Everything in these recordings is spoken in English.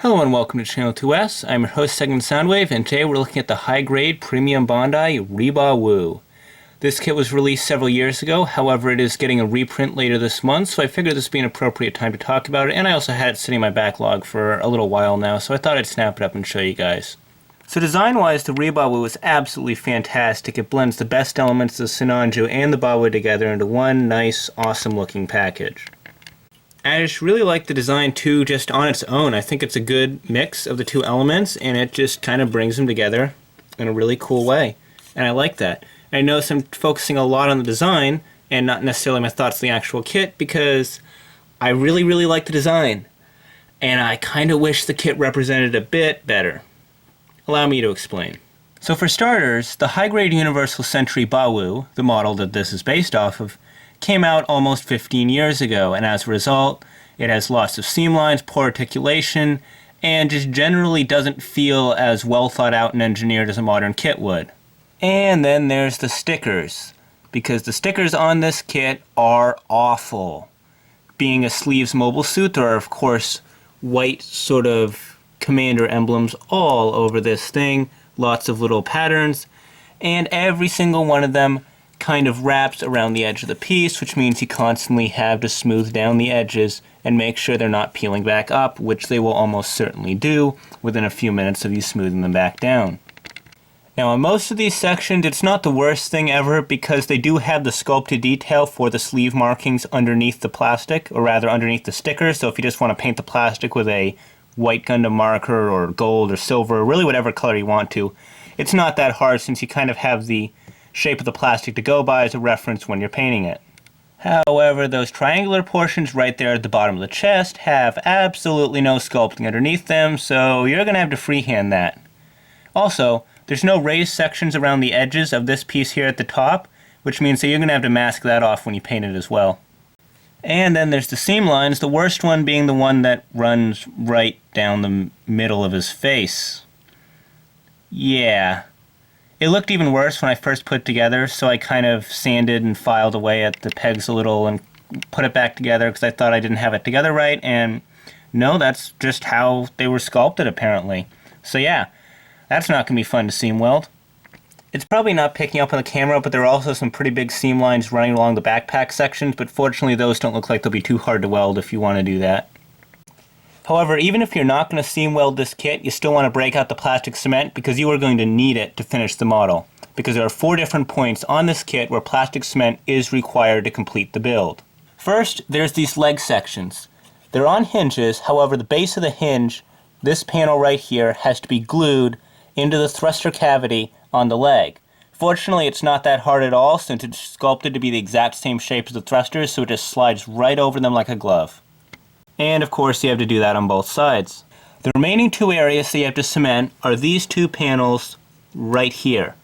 Hello and welcome to Channel 2S. I'm your host, Segment Soundwave, and today we're looking at the high-grade premium Bandai Rebawoo. This kit was released several years ago, however it is getting a reprint later this month, so I figured this would be an appropriate time to talk about it, and I also had it sitting in my backlog for a little while now, so I thought I'd snap it up and show you guys. So design-wise, the Rebawoo is absolutely fantastic. It blends the best elements of the Sinanju and the Bawoo together into one nice, awesome-looking package. I just really like the design too, just on its own. I think it's a good mix of the two elements, and it just kind of brings them together in a really cool way. And I like that. I notice I'm focusing a lot on the design, and not necessarily my thoughts on the actual kit, because I really like the design. And I kind of wish the kit represented a bit better. Allow me to explain. So for starters, the high-grade Universal Century Bawoo, the model that this is based off of, came out almost 15 years ago, and as a result, it has lots of seam lines, poor articulation, and just generally doesn't feel as well thought out and engineered as a modern kit would. And then there's the stickers, because the stickers on this kit are awful. Being a sleeves mobile suit, there are of course white sort of commander emblems all over this thing, lots of little patterns, and every single one of them kind of wraps around the edge of the piece, which means you constantly have to smooth down the edges and make sure they're not peeling back up, which they will almost certainly do within a few minutes of you smoothing them back down. Now on most of these sections, it's not the worst thing ever because they do have the sculpted detail for the sleeve markings underneath the plastic, or rather underneath the sticker, so if you just want to paint the plastic with a white Gundam marker or gold or silver, or really whatever color you want to, it's not that hard since you kind of have the shape of the plastic to go by as a reference when you're painting it. However, those triangular portions right there at the bottom of the chest have absolutely no sculpting underneath them, so you're going to have to freehand that. Also, there's no raised sections around the edges of this piece here at the top, which means that you're going to have to mask that off when you paint it as well. And then there's the seam lines, the worst one being the one that runs right down the middle of his face. Yeah. It looked even worse when I first put it together, so I kind of sanded and filed away at the pegs a little and put it back together because I thought I didn't have it together right, and no, that's just how they were sculpted apparently. So yeah, that's not going to be fun to seam weld. It's probably not picking up on the camera, but there are also some pretty big seam lines running along the backpack sections, but fortunately those don't look like they'll be too hard to weld if you want to do that. However, even if you're not going to seam weld this kit, you still want to break out the plastic cement because you are going to need it to finish the model. Because there are 4 different points on this kit where plastic cement is required to complete the build. First, there's these leg sections. They're on hinges, however the base of the hinge, this panel right here, has to be glued into the thruster cavity on the leg. Fortunately, it's not that hard at all since it's sculpted to be the exact same shape as the thrusters, so it just slides right over them like a glove. And of course you have to do that on both sides. The remaining 2 areas that you have to cement are these 2 panels right here.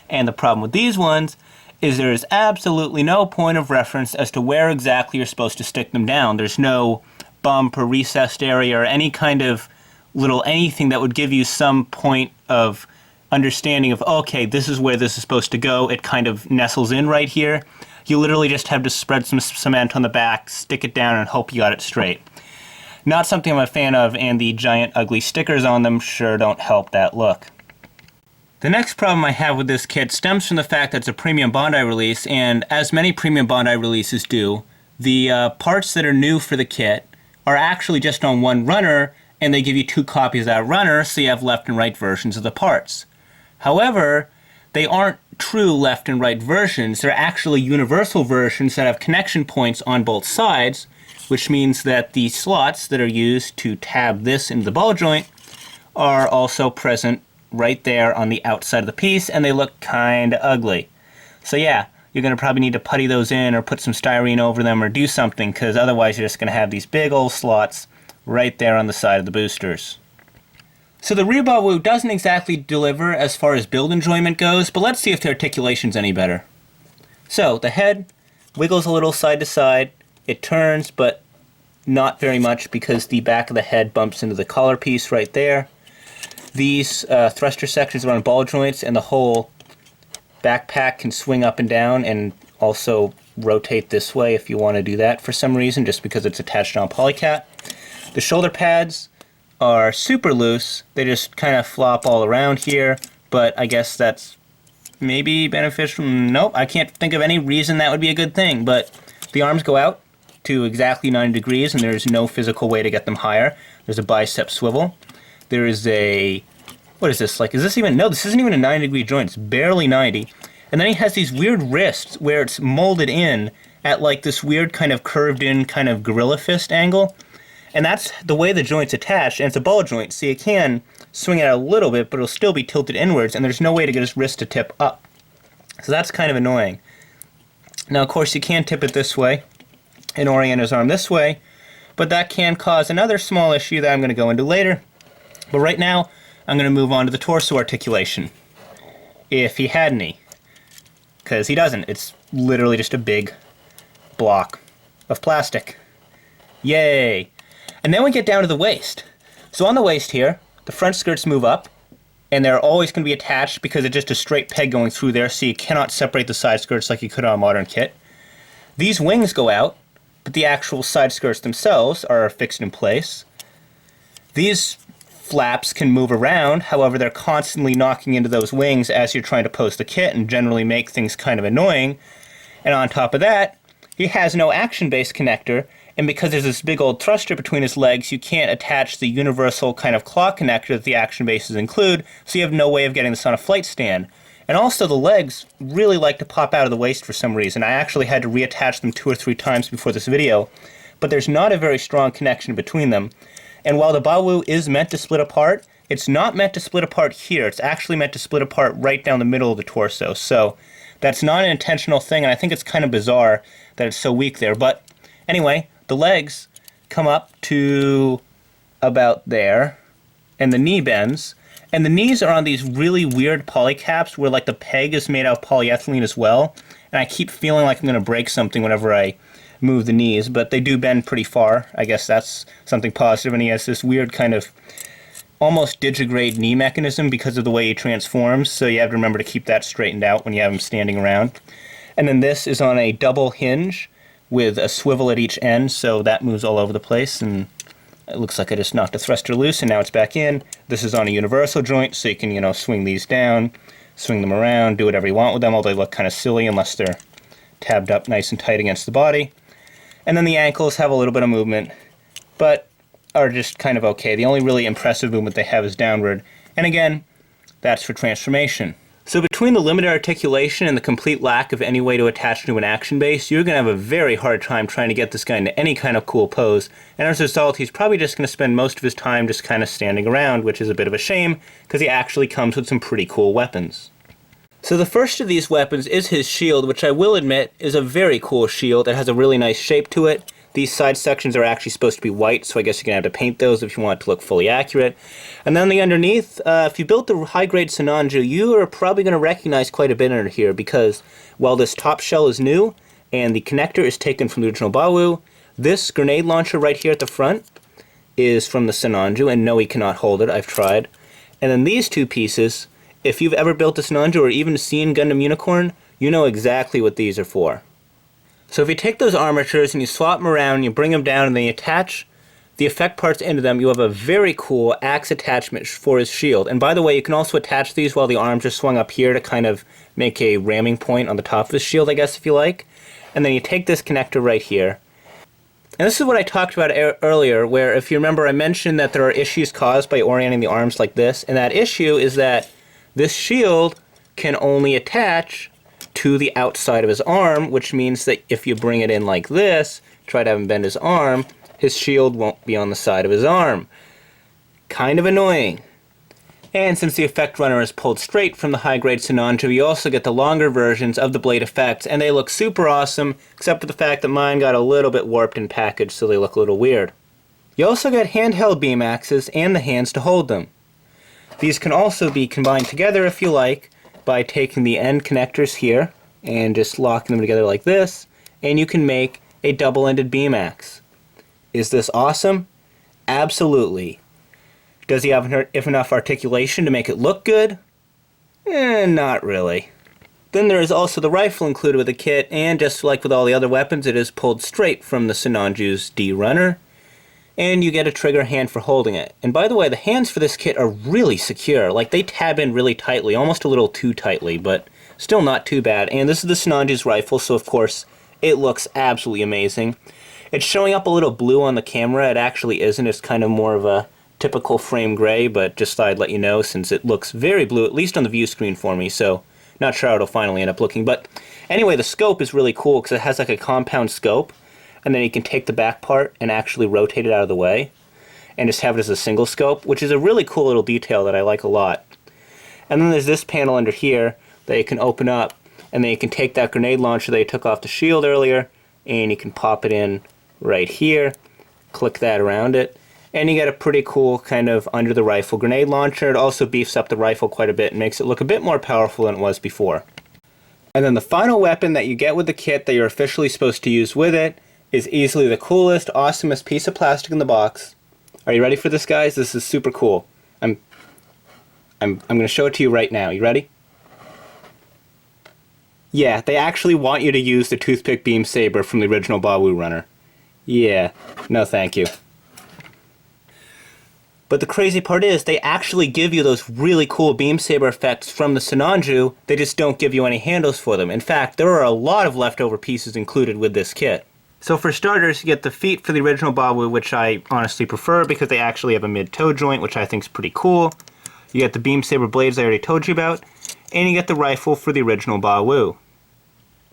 And the problem with these ones is there is absolutely no point of reference as to where exactly you're supposed to stick them down. There's no bump or recessed area or any kind of little anything that would give you some point of understanding of, okay, this is where this is supposed to go. It kind of nestles in right here. You literally just have to spread some cement on the back, stick it down, and hope you got it straight. Not something I'm a fan of, and the giant ugly stickers on them sure don't help that look. The next problem I have with this kit stems from the fact that it's a premium Bandai release, and as many premium Bandai releases do, the parts that are new for the kit are actually just on one runner, and they give you 2 copies of that runner, so you have left and right versions of the parts. However, they aren't true left and right versions. They're actually universal versions that have connection points on both sides, which means that the slots that are used to tab this into the ball joint are also present right there on the outside of the piece, and they look kinda ugly. So yeah, you're going to probably need to putty those in or put some styrene over them or do something, because otherwise you're just going to have these big old slots right there on the side of the boosters. So the Rebawoo doesn't exactly deliver as far as build enjoyment goes, but let's see if the articulation's any better. So the head wiggles a little side to side. It turns, but not very much because the back of the head bumps into the collar piece right there. These thruster sections are on ball joints, and the whole backpack can swing up and down and also rotate this way if you want to do that for some reason, just because it's attached on polycat. The shoulder pads are super loose. They just kind of flop all around here, but I guess that's maybe beneficial. Nope, I can't think of any reason that would be a good thing, but the arms go out to exactly 90 degrees, and there's no physical way to get them higher. There's a bicep swivel. There is a, what is this, like, is this even, no, this isn't even a 90-degree joint, it's barely 90. And then he has these weird wrists where it's molded in at like this weird kind of curved in kind of gorilla fist angle. And that's the way the joint's attached, and it's a ball joint, so you can swing it out a little bit, but it'll still be tilted inwards, and there's no way to get his wrist to tip up. So that's kind of annoying. Now, of course, you can tip it this way and orient his arm this way, but that can cause another small issue that I'm going to go into later. But right now, I'm going to move on to the torso articulation, if he had any, because he doesn't. It's literally just a big block of plastic. Yay! And then we get down to the waist. So on the waist here, the front skirts move up, and they're always going to be attached because it's just a straight peg going through there, so you cannot separate the side skirts like you could on a modern kit. These wings go out, but the actual side skirts themselves are fixed in place. These flaps can move around, however they're constantly knocking into those wings as you're trying to pose the kit and generally make things kind of annoying. And on top of that, he has no action-based connector, and because there's this big old thruster between his legs, you can't attach the universal kind of claw connector that the action bases include, so you have no way of getting this on a flight stand. And also the legs really like to pop out of the waist for some reason. I actually had to reattach them 2 or 3 times before this video, but there's not a very strong connection between them. And while the Rebawoo is meant to split apart, it's not meant to split apart here. It's actually meant to split apart right down the middle of the torso. So that's not an intentional thing, and I think it's kind of bizarre that it's so weak there. But anyway, the legs come up to about there, and the knee bends. And the knees are on these really weird polycaps where like the peg is made out of polyethylene as well. And I keep feeling like I'm going to break something whenever I move the knees, but they do bend pretty far. I guess that's something positive. And he has this weird kind of almost digigrade knee mechanism because of the way he transforms, so you have to remember to keep that straightened out when you have him standing around. And then this is on a double hinge with a swivel at each end, so that moves all over the place, and it looks like I just knocked a thruster loose and now it's back in. This is on a universal joint, so you can, you know, swing these down, swing them around, do whatever you want with them, although they look kind of silly unless they're tabbed up nice and tight against the body. And then the ankles have a little bit of movement, but are just kind of okay. The only really impressive movement they have is downward. And again, that's for transformation. So between the limited articulation and the complete lack of any way to attach to an action base, you're going to have a very hard time trying to get this guy into any kind of cool pose. And as a result, he's probably just going to spend most of his time just kind of standing around, which is a bit of a shame, because he actually comes with some pretty cool weapons. So the first of these weapons is his shield, which I will admit is a very cool shield. It has a really nice shape to it. These side sections are actually supposed to be white, so I guess you're going to have to paint those if you want it to look fully accurate. And then the underneath, if you built the high-grade Sinanju, you are probably going to recognize quite a bit under here, because while this top shell is new, and the connector is taken from the original Rebawoo, this grenade launcher right here at the front is from the Sinanju, and no, he cannot hold it, I've tried. And then these two pieces, if you've ever built a Sinanju or even seen Gundam Unicorn, you know exactly what these are for. So if you take those armatures and you swap them around, and you bring them down and then you attach the effect parts into them, you have a very cool axe attachment for his shield. And by the way, you can also attach these while the arms are swung up here to kind of make a ramming point on the top of his shield, I guess, if you like. And then you take this connector right here. And this is what I talked about earlier, where if you remember I mentioned that there are issues caused by orienting the arms like this, and that issue is that this shield can only attach to the outside of his arm, which means that if you bring it in like this, try to have him bend his arm, his shield won't be on the side of his arm. Kind of annoying. And since the effect runner is pulled straight from the high-grade Sinanju, you also get the longer versions of the blade effects, and they look super awesome, except for the fact that mine got a little bit warped in package, so they look a little weird. You also get handheld beam axes and the hands to hold them. These can also be combined together if you like, by taking the end connectors here and just locking them together like this, and you can make a double-ended beam axe. Is this awesome? Absolutely. Does he have enough articulation to make it look good? Not really. Then there is also the rifle included with the kit, and just like with all the other weapons, it is pulled straight from the Sinanju's D-Runner. and you get a trigger hand for holding it. And by the way, the hands for this kit are really secure. Like, they tab in really tightly, almost a little too tightly, but still not too bad. And this is the Sinanju's rifle, so of course it looks absolutely amazing. It's showing up a little blue on the camera. It actually isn't. It's kind of more of a typical frame gray, but just thought I'd let you know since it looks very blue, at least on the view screen for me, so not sure how it'll finally end up looking. But anyway, the scope is really cool because it has like a compound scope, and then you can take the back part and actually rotate it out of the way and just have it as a single scope, which is a really cool little detail that I like a lot. And then there's this panel under here that you can open up, and then you can take that grenade launcher that you took off the shield earlier, and you can pop it in right here, click that around it, and you get a pretty cool kind of under the rifle grenade launcher. It also beefs up the rifle quite a bit and makes it look a bit more powerful than it was before. And then the final weapon that you get with the kit that you're officially supposed to use with it is easily the coolest, awesomest piece of plastic in the box. Are you ready for this, guys? This is super cool. I'm going to show it to you right now. You ready? Yeah, they actually want you to use the toothpick beam saber from the original Rebawoo runner. Yeah, no thank you. But the crazy part is, they actually give you those really cool beam saber effects from the Sinanju, they just don't give you any handles for them. In fact, there are a lot of leftover pieces included with this kit. So for starters, you get the feet for the original Rebawoo, which I honestly prefer because they actually have a mid-toe joint, which I think is pretty cool. You get the beam saber blades I already told you about, and you get the rifle for the original Rebawoo.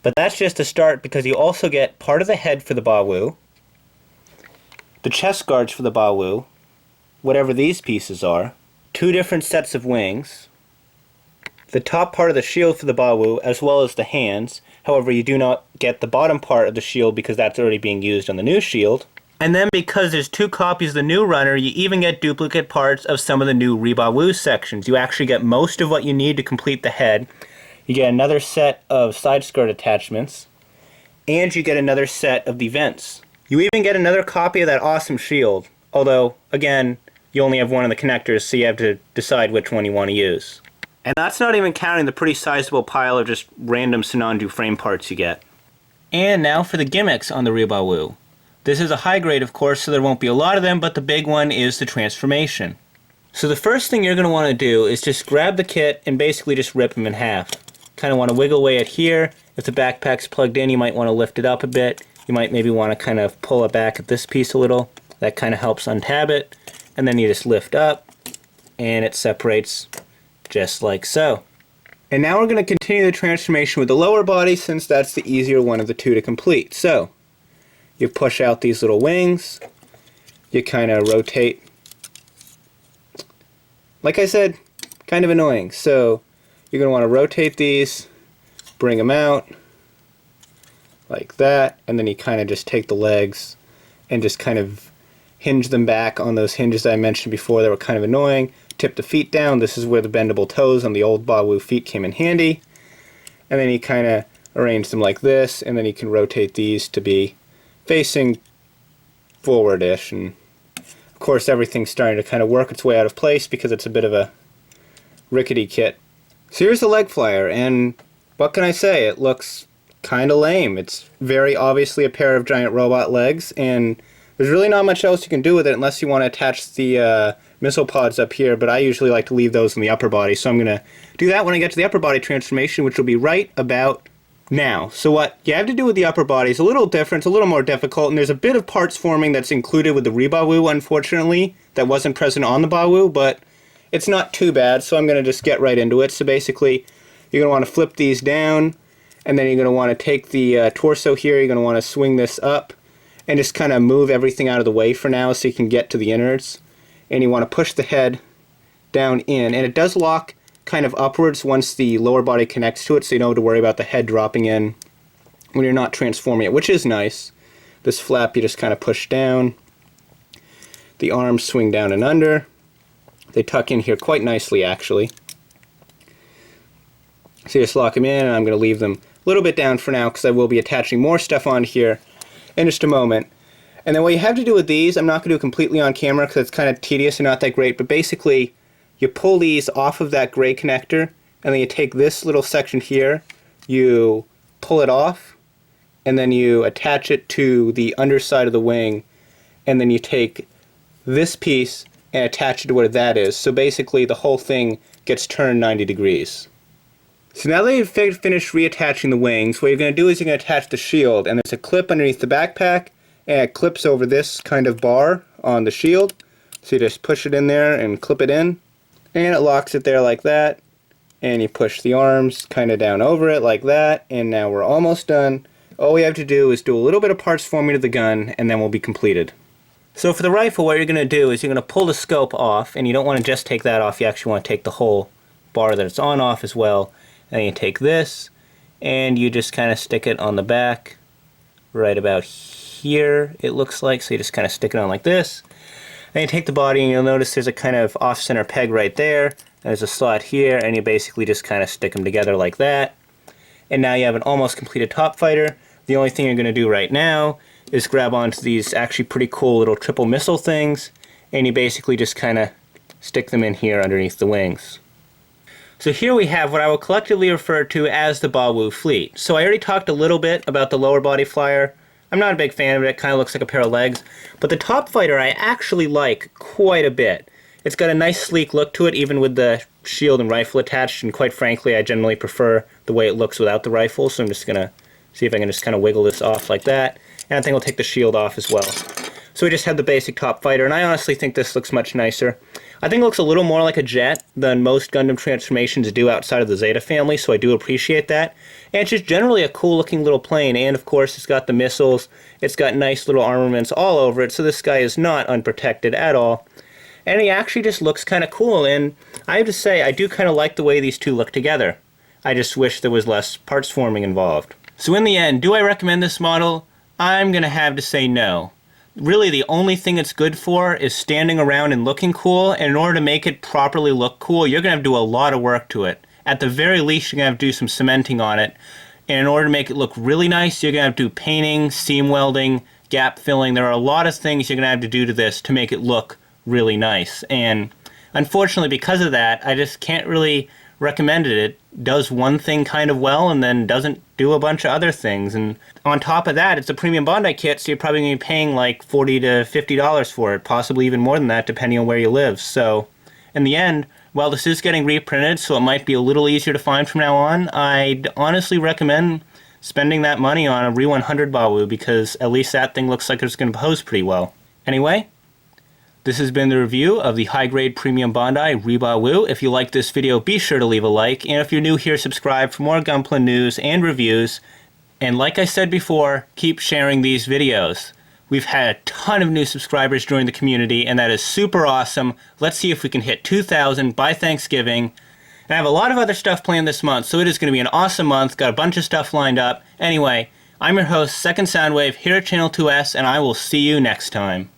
But that's just a start because you also get part of the head for the Rebawoo, the chest guards for the Rebawoo, whatever these pieces are, 2 different sets of wings, the top part of the shield for the Rebawoo, as well as the hands. However, you do not get the bottom part of the shield because that's already being used on the new shield. And then because there's 2 copies of the new runner, you even get duplicate parts of some of the new Rebawoo sections. You actually get most of what you need to complete the head. You get another set of side skirt attachments, and you get another set of the vents. You even get another copy of that awesome shield, although, again, you only have one of the connectors, so you have to decide which one you want to use. And that's not even counting the pretty sizable pile of just random Sinanju frame parts you get. And now for the gimmicks on the Rebawoo. This is a high grade, of course, so there won't be a lot of them, but the big one is the transformation. So the first thing you're going to want to do is just grab the kit and basically just rip them in half. Kind of want to wiggle away at here. If the backpack's plugged in, you might want to lift it up a bit. You might maybe want to kind of pull it back at this piece a little. That kind of helps untab it. And then you just lift up, and it separates just like so. And now we're going to continue the transformation with the lower body since that's the easier one of the 2 to complete. So, you push out these little wings, you kind of rotate. Like I said, kind of annoying. So, you're going to want to rotate these, bring them out, like that, and then you kind of just take the legs and just kind of hinge them back on those hinges that I mentioned before that were kind of annoying. Tip the feet down. This is where the bendable toes on the old Rebawoo feet came in handy. And then you kind of arrange them like this, and then you can rotate these to be facing forward-ish. And of course everything's starting to kind of work its way out of place because it's a bit of a rickety kit. So here's the leg flyer, and what can I say? It looks kind of lame. It's very obviously a pair of giant robot legs, and there's really not much else you can do with it unless you want to attach the missile pods up here, but I usually like to leave those in the upper body, so I'm going to do that when I get to the upper body transformation, which will be right about now. So what you have to do with the upper body is a little different, it's a little more difficult, and there's a bit of parts forming that's included with the Rebawoo, unfortunately, that wasn't present on the Rebawoo, but it's not too bad, so I'm going to just get right into it. So basically, you're going to want to flip these down, and then you're going to want to take the torso here, you're going to want to swing this up, and just kind of move everything out of the way for now so you can get to the innards. And you want to push the head down in, and it does lock kind of upwards once the lower body connects to it, so you don't have to worry about the head dropping in when you're not transforming it, which is nice. This flap you just kind of push down. The arms swing down and under. They tuck in here quite nicely, actually. So you just lock them in, and I'm going to leave them a little bit down for now because I will be attaching more stuff on here in just a moment. And then what you have to do with these, I'm not going to do it completely on camera because it's kind of tedious and not that great, but basically you pull these off of that gray connector, and then you take this little section here, you pull it off, and then you attach it to the underside of the wing, and then you take this piece and attach it to where that is. So basically the whole thing gets turned 90 degrees. So now that you've finished reattaching the wings, what you're going to do is you're going to attach the shield, and there's a clip underneath the backpack, and it clips over this kind of bar on the shield. So you just push it in there and clip it in, and it locks it there like that, and you push the arms kind of down over it like that, and now we're almost done. All we have to do is do a little bit of parts forming to the gun, and then we'll be completed. So for the rifle, what you're going to do is you're going to pull the scope off, and you don't want to just take that off, you actually want to take the whole bar that it's on off as well. And you take this, and you just kind of stick it on the back, right about here, it looks like. So you just kind of stick it on like this. And you take the body, and you'll notice there's a kind of off-center peg right there. There's a slot here, and you basically just kind of stick them together like that. And now you have an almost completed top fighter. The only thing you're going to do right now is grab onto these actually pretty cool little triple missile things, and you basically just kind of stick them in here underneath the wings. So here we have what I will collectively refer to as the Rebawoo fleet. So I already talked a little bit about the lower body flyer. I'm not a big fan of it, it kind of looks like a pair of legs. But the top fighter I actually like quite a bit. It's got a nice sleek look to it, even with the shield and rifle attached, and quite frankly I generally prefer the way it looks without the rifle, so I'm just going to see if I can just kind of wiggle this off like that. And I think I'll take the shield off as well. So we just have the basic top fighter, and I honestly think this looks much nicer. I think it looks a little more like a jet than most Gundam transformations do outside of the Zeta family, so I do appreciate that. And it's just generally a cool looking little plane, and of course it's got the missiles, it's got nice little armaments all over it, so this guy is not unprotected at all. And he actually just looks kind of cool, and I have to say, I do kind of like the way these two look together. I just wish there was less parts forming involved. So in the end, do I recommend this model? I'm going to have to say no. Really, the only thing it's good for is standing around and looking cool, and in order to make it properly look cool, you're going to have to do a lot of work to it. At the very least, you're going to have to do some cementing on it, and in order to make it look really nice, you're going to have to do painting, seam welding, gap filling. There are a lot of things you're going to have to do to this to make it look really nice, and unfortunately, because of that, I just can't really recommend it. It does one thing kind of well and then doesn't do a bunch of other things, and on top of that, it's a premium Bandai kit, so you're probably going to be paying like $40 to $50 for it, possibly even more than that depending on where you live. So in the end, while this is getting reprinted, so it might be a little easier to find from now on, I'd honestly recommend spending that money on a Re 100 Rebawoo, because at least that thing looks like it's going to pose pretty well. Anyway, this has been the review of the high-grade premium Bandai Rebawoo. If you liked this video, be sure to leave a like, and if you're new here, subscribe for more Gunpla news and reviews. And like I said before, keep sharing these videos. We've had a ton of new subscribers join the community, and that is super awesome. Let's see if we can hit 2,000 by Thanksgiving. And I have a lot of other stuff planned this month, so it is going to be an awesome month. Got a bunch of stuff lined up. Anyway, I'm your host, Second Soundwave, here at Channel 2S, and I will see you next time.